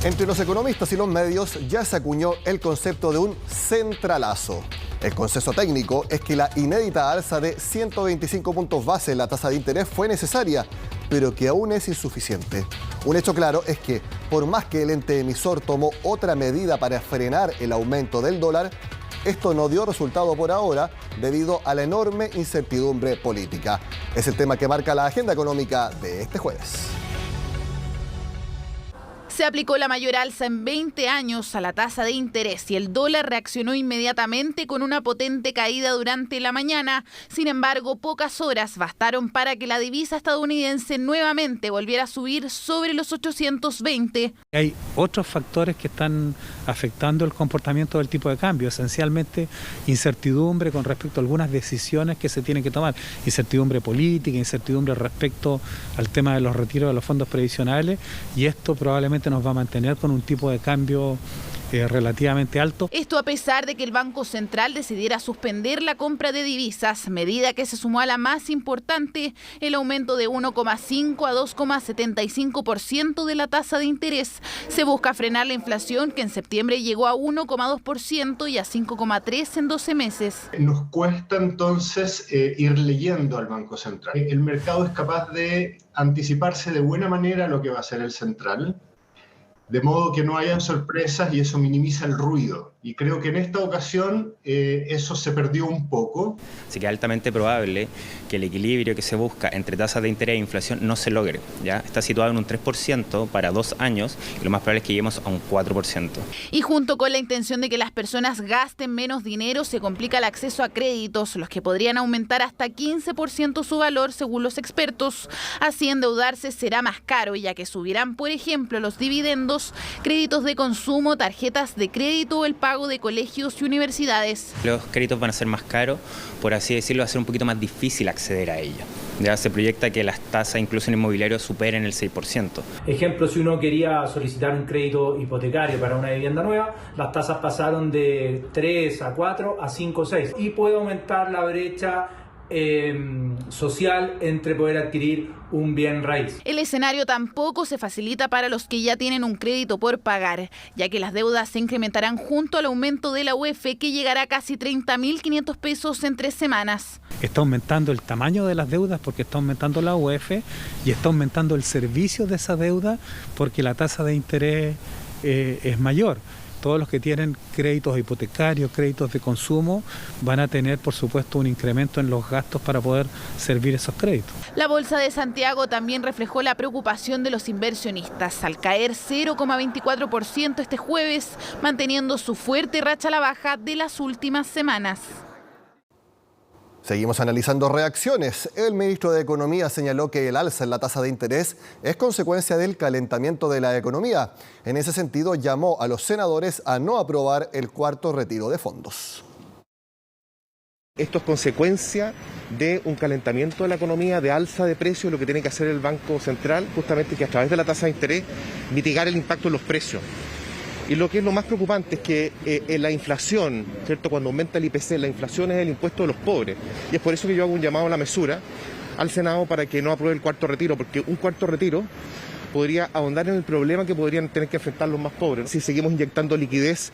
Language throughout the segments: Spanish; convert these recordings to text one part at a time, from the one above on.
Entre los economistas y los medios ya se acuñó el concepto de un centralazo. El consenso técnico es que la inédita alza de 125 puntos base en la tasa de interés fue necesaria, pero que aún es insuficiente. Un hecho claro es que, por más que el ente emisor tomó otra medida para frenar el aumento del dólar, esto no dio resultado por ahora debido a la enorme incertidumbre política. Es el tema que marca la agenda económica de este jueves. Se aplicó la mayor alza en 20 años a la tasa de interés y el dólar reaccionó inmediatamente con una potente caída durante la mañana. Sin embargo, pocas horas bastaron para que la divisa estadounidense nuevamente volviera a subir sobre los 820. Hay otros factores que están afectando el comportamiento del tipo de cambio, esencialmente incertidumbre con respecto a algunas decisiones que se tienen que tomar, incertidumbre política, incertidumbre respecto al tema de los retiros de los fondos previsionales, y esto probablemente nos va a mantener con un tipo de cambio relativamente alto. Esto a pesar de que el Banco Central decidiera suspender la compra de divisas, medida que se sumó a la más importante, el aumento de 1,5 a 2,75% de la tasa de interés. Se busca frenar la inflación, que en septiembre llegó a 1,2% y a 5,3% en 12 meses. Nos cuesta entonces ir leyendo al Banco Central. El mercado es capaz de anticiparse de buena manera a lo que va a hacer el central, de modo que no hayan sorpresas y eso minimiza el ruido. Y creo que en esta ocasión eso se perdió un poco. Así que es altamente probable que el equilibrio que se busca entre tasas de interés e inflación no se logre. ¿Ya? Está situado en un 3% para 2 años y lo más probable es que lleguemos a un 4%. Y junto con la intención de que las personas gasten menos dinero, se complica el acceso a créditos, los que podrían aumentar hasta 15% su valor según los expertos. Así endeudarse será más caro, ya que subirán, por ejemplo, los dividendos, créditos de consumo, tarjetas de crédito o el pago de colegios y universidades. Los créditos van a ser más caros, por así decirlo, va a ser un poquito más difícil acceder a ellos. Ya se proyecta que las tasas, incluso en inmobiliario, superen el 6%. Ejemplo, si uno quería solicitar un crédito hipotecario para una vivienda nueva, las tasas pasaron de 3 a 4 a 5 o 6. Y puede aumentar la brecha social entre poder adquirir un bien raíz. El escenario tampoco se facilita para los que ya tienen un crédito por pagar, ya que las deudas se incrementarán junto al aumento de la UF, que llegará a casi 30.500 pesos en 3 semanas. Está aumentando el tamaño de las deudas porque está aumentando la UF y está aumentando el servicio de esa deuda porque la tasa de interés es mayor. Todos los que tienen créditos hipotecarios, créditos de consumo, van a tener, por supuesto, un incremento en los gastos para poder servir esos créditos. La Bolsa de Santiago también reflejó la preocupación de los inversionistas, al caer 0,24% este jueves, manteniendo su fuerte racha a la baja de las últimas semanas. Seguimos analizando reacciones. El ministro de Economía señaló que el alza en la tasa de interés es consecuencia del calentamiento de la economía. En ese sentido, llamó a los senadores a no aprobar el cuarto retiro de fondos. Esto es consecuencia de un calentamiento de la economía, de alza de precios, lo que tiene que hacer el Banco Central, justamente que a través de la tasa de interés mitigar el impacto en los precios. Y lo que es lo más preocupante es que la inflación, ¿cierto? Cuando aumenta el IPC, la inflación es el impuesto de los pobres. Y es por eso que yo hago un llamado a la mesura al Senado para que no apruebe el cuarto retiro, porque un cuarto retiro podría ahondar en el problema que podrían tener que enfrentar los más pobres. Si seguimos inyectando liquidez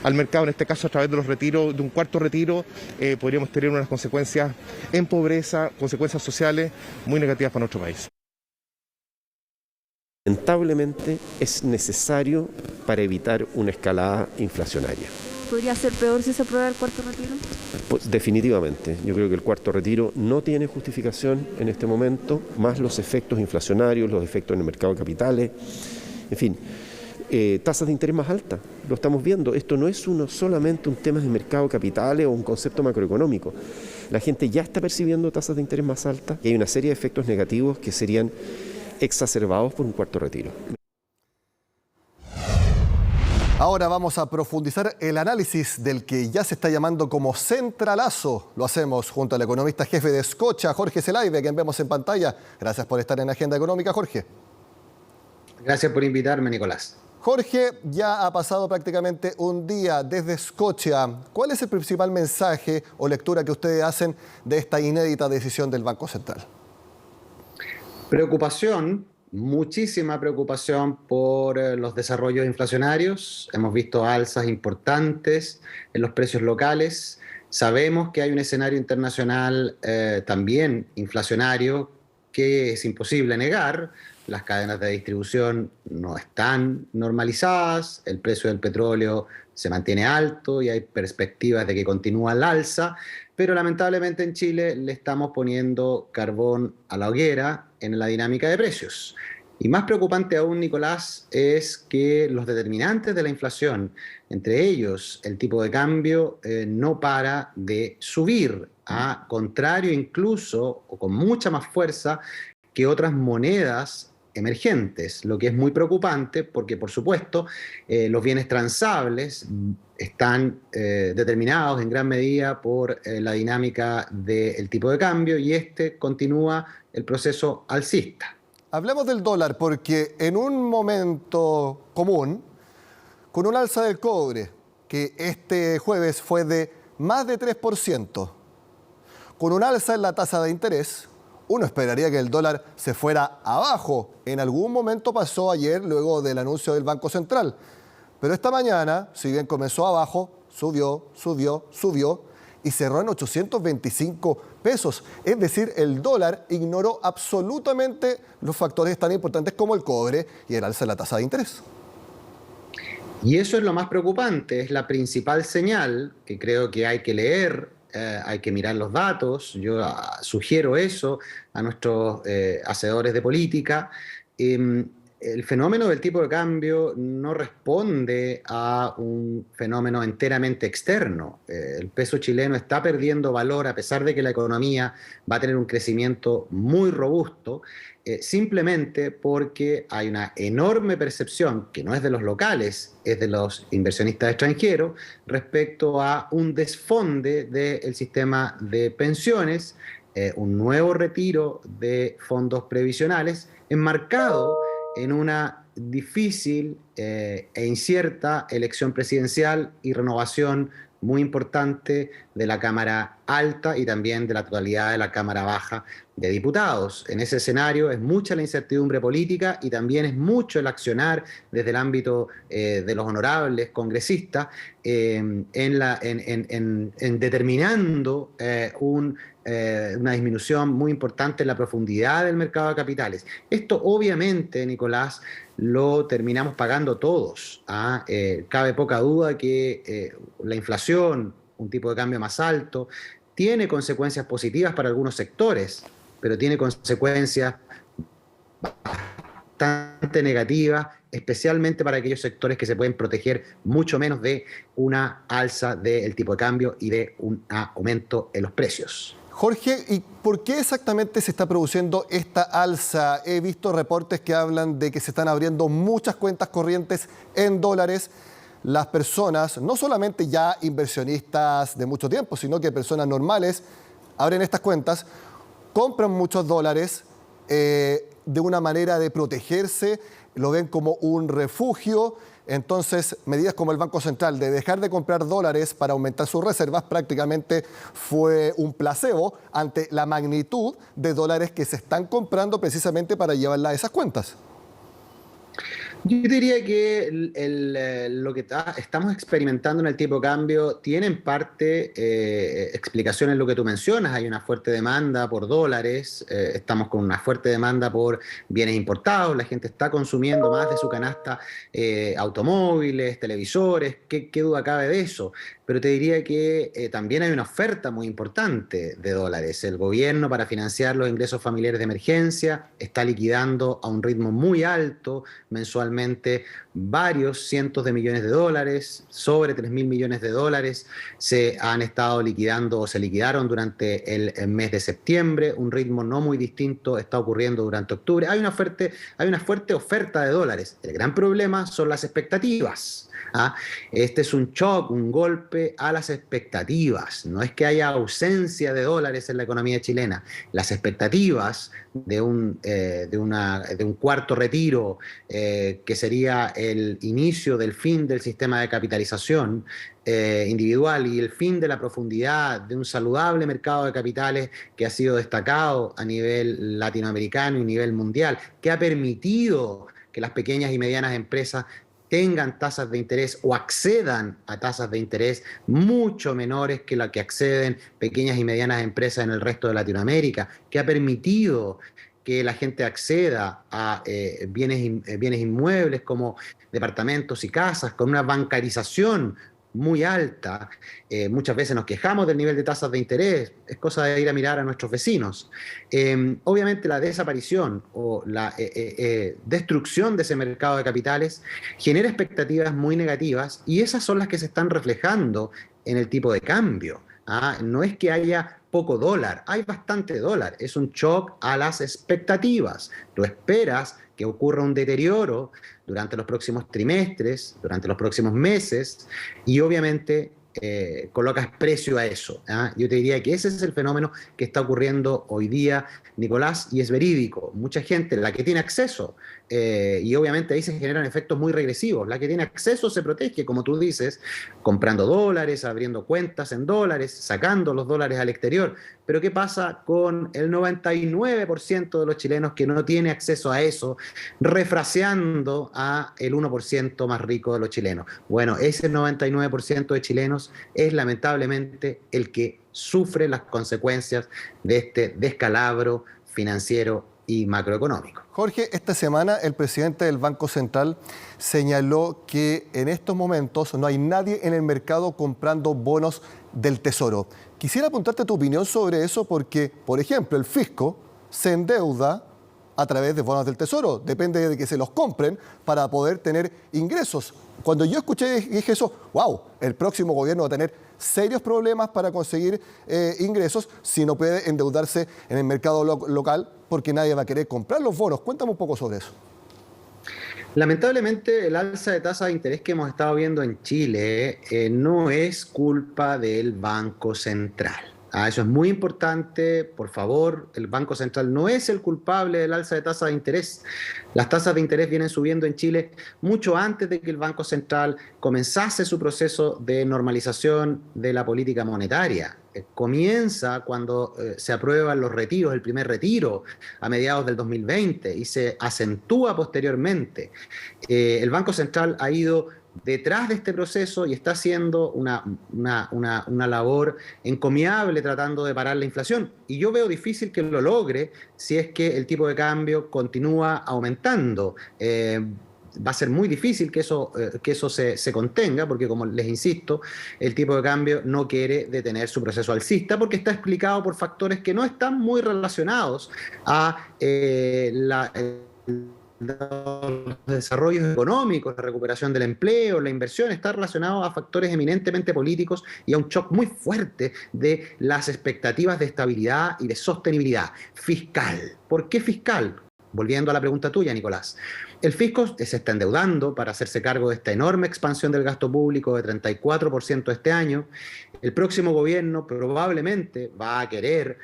al mercado, en este caso a través de los retiros, de un cuarto retiro, podríamos tener unas consecuencias en pobreza, consecuencias sociales muy negativas para nuestro país. Lamentablemente es necesario para evitar una escalada inflacionaria. ¿Podría ser peor si se aprueba el cuarto retiro? Pues definitivamente, yo creo que el cuarto retiro no tiene justificación en este momento, más los efectos inflacionarios, los efectos en el mercado de capitales, en fin, tasas de interés más altas, lo estamos viendo. Esto no es solamente un tema de mercado de capitales o un concepto macroeconómico. La gente ya está percibiendo tasas de interés más altas y hay una serie de efectos negativos que serían exacerbados por un cuarto retiro. Ahora vamos a profundizar el análisis del que ya se está llamando como centralazo. Lo hacemos junto al economista jefe de Scotia, Jorge Zelaibe, quien vemos en pantalla. Gracias por estar en Agenda Económica, Jorge. Gracias por invitarme, Nicolás. Jorge, ya ha pasado prácticamente un día desde Scotia. ¿Cuál es el principal mensaje o lectura que ustedes hacen de esta inédita decisión del Banco Central? Preocupación muchísima preocupación por los desarrollos inflacionarios. Hemos visto alzas importantes en los precios locales. Sabemos que hay un escenario internacional también inflacionario que es imposible negar. Las cadenas de distribución no están normalizadas, el precio del petróleo se mantiene alto y hay perspectivas de que continúa al alza, pero lamentablemente en Chile le estamos poniendo carbón a la hoguera en la dinámica de precios. Y más preocupante aún, Nicolás, es que los determinantes de la inflación, entre ellos el tipo de cambio, no para de subir, a contrario incluso, o con mucha más fuerza, que otras monedas emergentes, lo que es muy preocupante porque, por supuesto, los bienes transables están determinados en gran medida por la dinámica del tipo de cambio y continúa el proceso alcista. Hablemos del dólar porque en un momento común, con un alza del cobre que este jueves fue de más de 3%, con un alza en la tasa de interés, uno esperaría que el dólar se fuera abajo. En algún momento pasó ayer luego del anuncio del Banco Central. Pero esta mañana, si bien comenzó abajo, subió y cerró en 825 pesos. Es decir, el dólar ignoró absolutamente los factores tan importantes como el cobre y el alza de la tasa de interés. Y eso es lo más preocupante, es la principal señal que creo que hay que leer. Hay que mirar los datos, yo sugiero eso a nuestros hacedores de política. El fenómeno del tipo de cambio no responde a un fenómeno enteramente externo. El peso chileno está perdiendo valor a pesar de que la economía va a tener un crecimiento muy robusto, simplemente porque hay una enorme percepción, que no es de los locales, es de los inversionistas extranjeros, respecto a un desfonde del sistema de pensiones, un nuevo retiro de fondos previsionales, enmarcado en una difícil e incierta elección presidencial y renovación muy importante de la Cámara Alta y también de la totalidad de la Cámara Baja de Diputados. En ese escenario es mucha la incertidumbre política y también es mucho el accionar desde el ámbito de los honorables congresistas en determinando una disminución muy importante en la profundidad del mercado de capitales. Esto obviamente, Nicolás, lo terminamos pagando todos. Cabe poca duda que la inflación, un tipo de cambio más alto, tiene consecuencias positivas para algunos sectores, pero tiene consecuencias bastante negativas, especialmente para aquellos sectores que se pueden proteger mucho menos de una alza del tipo de cambio y de un aumento en los precios. Jorge, ¿y por qué exactamente se está produciendo esta alza? He visto reportes que hablan de que se están abriendo muchas cuentas corrientes en dólares. Las personas, no solamente ya inversionistas de mucho tiempo, sino que personas normales, abren estas cuentas, compran muchos dólares de una manera de protegerse, lo ven como un refugio. Entonces, medidas como el Banco Central de dejar de comprar dólares para aumentar sus reservas prácticamente fue un placebo ante la magnitud de dólares que se están comprando precisamente para llevarla a esas cuentas. Yo diría que lo que estamos experimentando en el tipo de cambio tiene en parte explicación en lo que tú mencionas. Hay una fuerte demanda por dólares, estamos con una fuerte demanda por bienes importados, la gente está consumiendo más de su canasta automóviles, televisores, ¿qué duda cabe de eso? Pero te diría que también hay una oferta muy importante de dólares. El gobierno, para financiar los ingresos familiares de emergencia, está liquidando a un ritmo muy alto mensualmente varios cientos de millones de dólares, sobre 3.000 millones de dólares se han estado liquidando o se liquidaron durante el mes de septiembre. Un ritmo no muy distinto está ocurriendo durante octubre. Hay una fuerte oferta de dólares. El gran problema son las expectativas. ¿ah? Este es un shock, un golpe a las expectativas. No es que haya ausencia de dólares en la economía chilena. Las expectativas de un cuarto retiro, que sería el inicio del fin del sistema de capitalización individual y el fin de la profundidad de un saludable mercado de capitales que ha sido destacado a nivel latinoamericano y a nivel mundial, que ha permitido que las pequeñas y medianas empresas tengan tasas de interés o accedan a tasas de interés mucho menores que las que acceden pequeñas y medianas empresas en el resto de Latinoamérica, que ha permitido que la gente acceda a bienes inmuebles como departamentos y casas con una bancarización muy alta. Muchas veces nos quejamos del nivel de tasas de interés, es cosa de ir a mirar a nuestros vecinos. Obviamente la desaparición o la destrucción de ese mercado de capitales genera expectativas muy negativas y esas son las que se están reflejando en el tipo de cambio. No es que haya poco dólar, hay bastante dólar, es un shock a las expectativas. Tú esperas que ocurra un deterioro durante los próximos trimestres, durante los próximos meses, y obviamente colocas precio a eso. Yo te diría que ese es el fenómeno que está ocurriendo hoy día, Nicolás, y es verídico. Mucha gente, la que tiene acceso, y obviamente ahí se generan efectos muy regresivos, la que tiene acceso se protege, como tú dices, comprando dólares, abriendo cuentas en dólares, sacando los dólares al exterior. Pero ¿qué pasa con el 99% de los chilenos que no tiene acceso a eso, refraseando a el 1% más rico de los chilenos? Bueno, ese 99% de chilenos es lamentablemente el que sufre las consecuencias de este descalabro financiero y macroeconómico. Jorge, esta semana el presidente del Banco Central señaló que en estos momentos no hay nadie en el mercado comprando bonos del Tesoro. Quisiera apuntarte tu opinión sobre eso porque, por ejemplo, el fisco se endeuda a través de bonos del Tesoro. Depende de que se los compren para poder tener ingresos. Cuando yo escuché y dije eso, wow, el próximo gobierno va a tener serios problemas para conseguir ingresos si no puede endeudarse en el mercado local porque nadie va a querer comprar los bonos. Cuéntame un poco sobre eso. Lamentablemente, el alza de tasa de interés que hemos estado viendo en Chile no es culpa del Banco Central. Eso es muy importante, por favor, el Banco Central no es el culpable del alza de tasa de interés. Las tasas de interés vienen subiendo en Chile mucho antes de que el Banco Central comenzase su proceso de normalización de la política monetaria. Comienza cuando se aprueban los retiros, el primer retiro a mediados del 2020 y se acentúa posteriormente. El Banco Central ha ido detrás de este proceso y está haciendo una labor encomiable tratando de parar la inflación. Y yo veo difícil que lo logre si es que el tipo de cambio continúa aumentando. Va a ser muy difícil que eso se contenga, porque como les insisto, el tipo de cambio no quiere detener su proceso alcista, porque está explicado por factores que no están muy relacionados a los desarrollos económicos, la recuperación del empleo, la inversión, está relacionado a factores eminentemente políticos y a un shock muy fuerte de las expectativas de estabilidad y de sostenibilidad fiscal. ¿Por qué fiscal? Volviendo a la pregunta tuya, Nicolás. El fisco se está endeudando para hacerse cargo de esta enorme expansión del gasto público de 34% este año. El próximo gobierno probablemente va a querer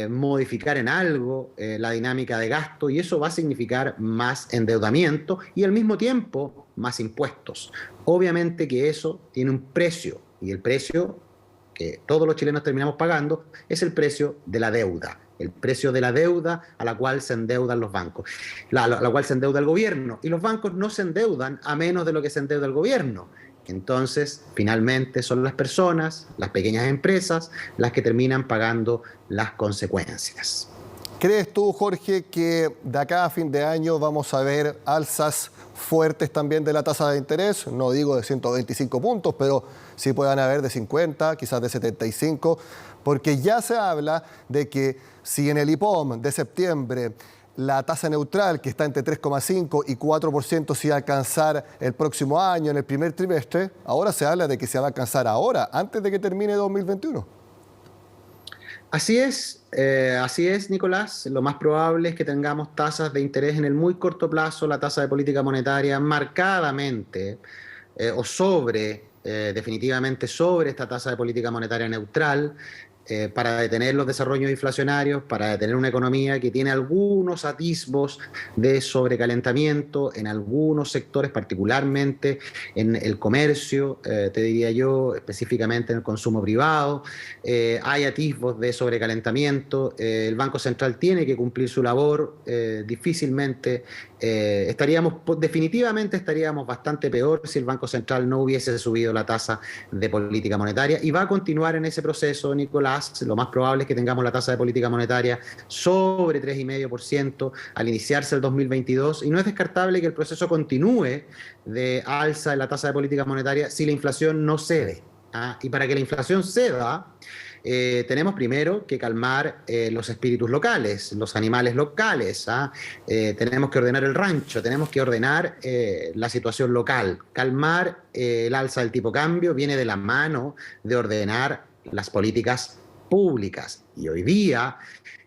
modificar en algo la dinámica de gasto y eso va a significar más endeudamiento y al mismo tiempo más impuestos. Obviamente que eso tiene un precio y el precio que todos los chilenos terminamos pagando es el precio de la deuda. El precio de la deuda a la cual se endeudan los bancos, la cual se endeuda el gobierno. Y los bancos no se endeudan a menos de lo que se endeuda el gobierno. Entonces, finalmente son las personas, las pequeñas empresas, las que terminan pagando las consecuencias. ¿Crees tú, Jorge, que de acá a fin de año vamos a ver alzas fuertes también de la tasa de interés? No digo de 125 puntos, pero sí puedan haber de 50, quizás de 75, porque ya se habla de que si en el IPOM de septiembre la tasa neutral, que está entre 3,5 y 4%, se va a alcanzar el próximo año, en el primer trimestre, ahora se habla de que se va a alcanzar ahora, antes de que termine 2021. Así es, Nicolás. Lo más probable es que tengamos tasas de interés en el muy corto plazo, la tasa de política monetaria marcadamente o definitivamente sobre esta tasa de política monetaria neutral, para detener los desarrollos inflacionarios, para detener una economía que tiene algunos atisbos de sobrecalentamiento en algunos sectores, particularmente en el comercio, te diría yo, específicamente en el consumo privado. Hay atisbos de sobrecalentamiento. El Banco Central tiene que cumplir su labor. Definitivamente estaríamos bastante peor si el Banco Central no hubiese subido la tasa de política monetaria, y va a continuar en ese proceso, Nicolás. Lo más probable es que tengamos la tasa de política monetaria sobre 3,5% al iniciarse el 2022, y no es descartable que el proceso continúe de alza en la tasa de política monetaria si la inflación no cede. Y para que la inflación ceda, tenemos primero que calmar los espíritus locales, los animales locales. Tenemos que ordenar el rancho, tenemos que ordenar la situación local. Calmar el alza del tipo cambio viene de la mano de ordenar las políticas públicas. Y hoy día,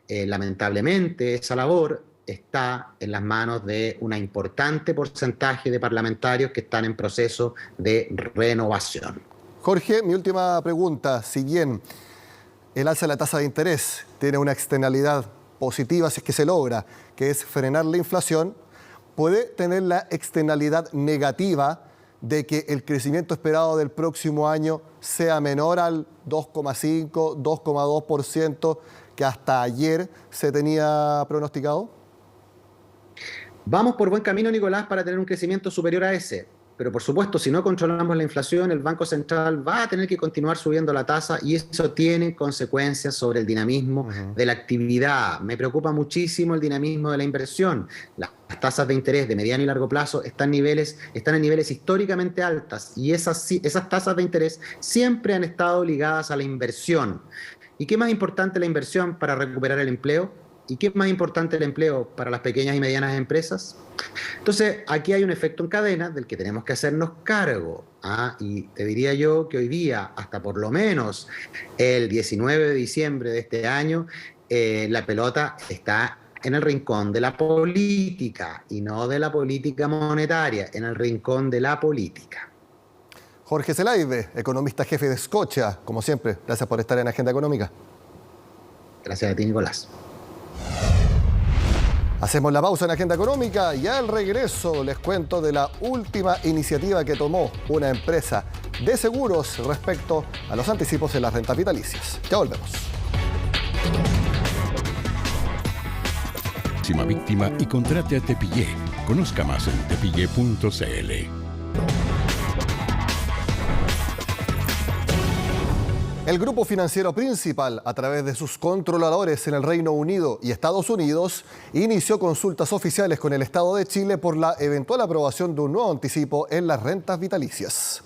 lamentablemente, esa labor está en las manos de un importante porcentaje de parlamentarios que están en proceso de renovación. Jorge, mi última pregunta. Si bien el alza de la tasa de interés tiene una externalidad positiva si es que se logra, que es frenar la inflación, puede tener la externalidad negativa de que el crecimiento esperado del próximo año sea menor al 2,5, 2,2% que hasta ayer se tenía pronosticado? Vamos por buen camino, Nicolás, para tener un crecimiento superior a ese. Pero por supuesto, si no controlamos la inflación, el Banco Central va a tener que continuar subiendo la tasa, y eso tiene consecuencias sobre el dinamismo de la actividad. Me preocupa muchísimo el dinamismo de la inversión. Las tasas de interés de mediano y largo plazo están en niveles históricamente altas, y esas tasas de interés siempre han estado ligadas a la inversión. ¿Y qué más importante la inversión para recuperar el empleo? ¿Y qué es más importante el empleo para las pequeñas y medianas empresas? Entonces, aquí hay un efecto en cadena del que tenemos que hacernos cargo. Y te diría yo que hoy día, hasta por lo menos el 19 de diciembre de este año, la pelota está en el rincón de la política, y no de la política monetaria, en el rincón de la política. Jorge Zelaibe, economista jefe de Scotia, como siempre, gracias por estar en Agenda Económica. Gracias a ti, Nicolás. Hacemos la pausa en Agenda Económica y al regreso les cuento de la última iniciativa que tomó una empresa de seguros respecto a los anticipos en las rentas vitalicias. Ya volvemos. Víctima y contrate a Tepillé. Conozca más en tepillé.cl. El grupo financiero Principal, a través de sus controladores en el Reino Unido y Estados Unidos, inició consultas oficiales con el Estado de Chile por la eventual aprobación de un nuevo anticipo en las rentas vitalicias.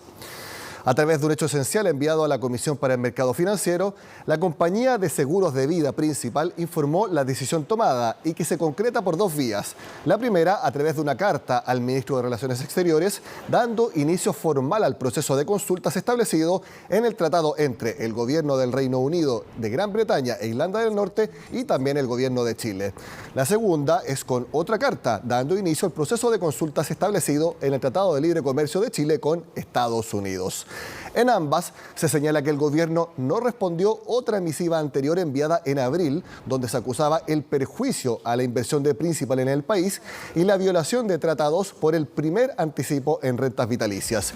A través de un hecho esencial enviado a la Comisión para el Mercado Financiero, la compañía de seguros de vida Principal informó la decisión tomada y que se concreta por dos vías. La primera, a través de una carta al ministro de Relaciones Exteriores, dando inicio formal al proceso de consultas establecido en el tratado entre el gobierno del Reino Unido, de Gran Bretaña e Irlanda del Norte y también el gobierno de Chile. La segunda es con otra carta, dando inicio al proceso de consultas establecido en el Tratado de Libre Comercio de Chile con Estados Unidos. En ambas se señala que el gobierno no respondió otra misiva anterior enviada en abril, donde se acusaba el perjuicio a la inversión de Principal en el país y la violación de tratados por el primer anticipo en rentas vitalicias.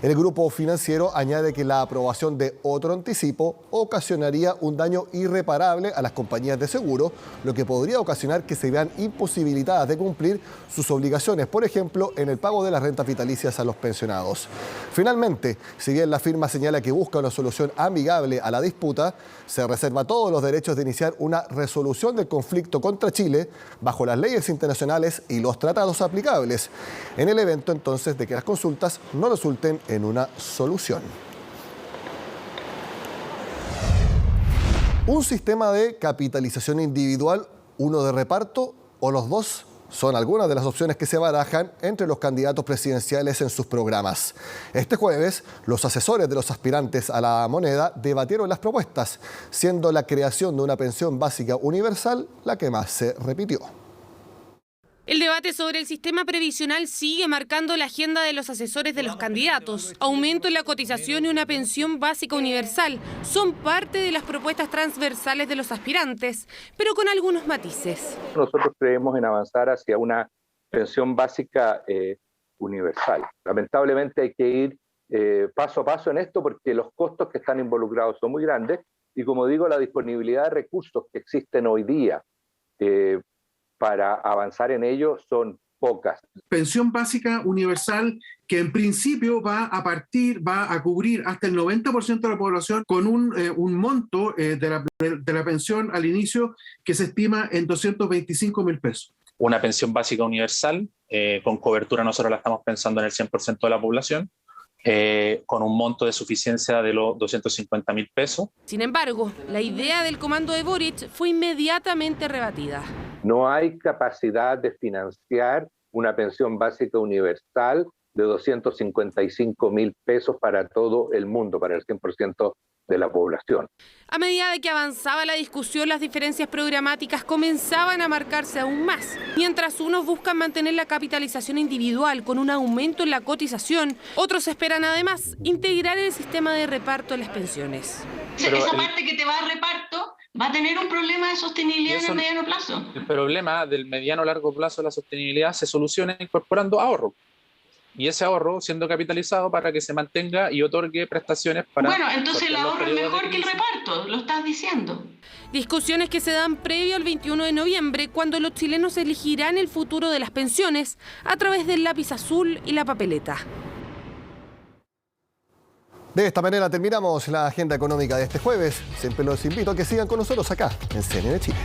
El grupo financiero añade que la aprobación de otro anticipo ocasionaría un daño irreparable a las compañías de seguro, lo que podría ocasionar que se vean imposibilitadas de cumplir sus obligaciones, por ejemplo, en el pago de las rentas vitalicias a los pensionados. Finalmente, si bien la firma señala que busca una solución amigable a la disputa, se reserva todos los derechos de iniciar una resolución del conflicto contra Chile bajo las leyes internacionales y los tratados aplicables, en el evento entonces de que las consultas no resulten en una solución. ¿Un sistema de capitalización individual, uno de reparto o los dos? Son algunas de las opciones que se barajan entre los candidatos presidenciales en sus programas. Este jueves, los asesores de los aspirantes a la moneda debatieron las propuestas, siendo la creación de una pensión básica universal la que más se repitió. El debate sobre el sistema previsional sigue marcando la agenda de los asesores de los candidatos. Aumento en la cotización y una pensión básica universal son parte de las propuestas transversales de los aspirantes, pero con algunos matices. Nosotros creemos en avanzar hacia una pensión básica universal. Lamentablemente hay que ir paso a paso en esto porque los costos que están involucrados son muy grandes y, como digo, la disponibilidad de recursos que existen hoy día para avanzar en ello son pocas. Pensión básica universal que en principio va a cubrir hasta el 90% de la población con un monto de la pensión al inicio que se estima en 225.000 pesos. Una pensión básica universal con cobertura, nosotros la estamos pensando en el 100% de la población, con un monto de suficiencia de los 250.000 pesos. Sin embargo, la idea del comando de Boric fue inmediatamente rebatida. No hay capacidad de financiar una pensión básica universal de 255.000 pesos para todo el mundo, para el 100% de la población. A medida de que avanzaba la discusión, las diferencias programáticas comenzaban a marcarse aún más. Mientras unos buscan mantener la capitalización individual con un aumento en la cotización, otros esperan además integrar el sistema de reparto de las pensiones. Esa parte que te va a reparto va a tener un problema de sostenibilidad en el mediano plazo. El problema del mediano a largo plazo de la sostenibilidad se soluciona incorporando ahorro. Y ese ahorro siendo capitalizado para que se mantenga y otorgue prestaciones para... Bueno, entonces el ahorro es mejor que el reparto, lo estás diciendo. Discusiones que se dan previo al 21 de noviembre, cuando los chilenos elegirán el futuro de las pensiones a través del lápiz azul y la papeleta. De esta manera terminamos la agenda económica de este jueves. Siempre los invito a que sigan con nosotros acá en CNN Chile.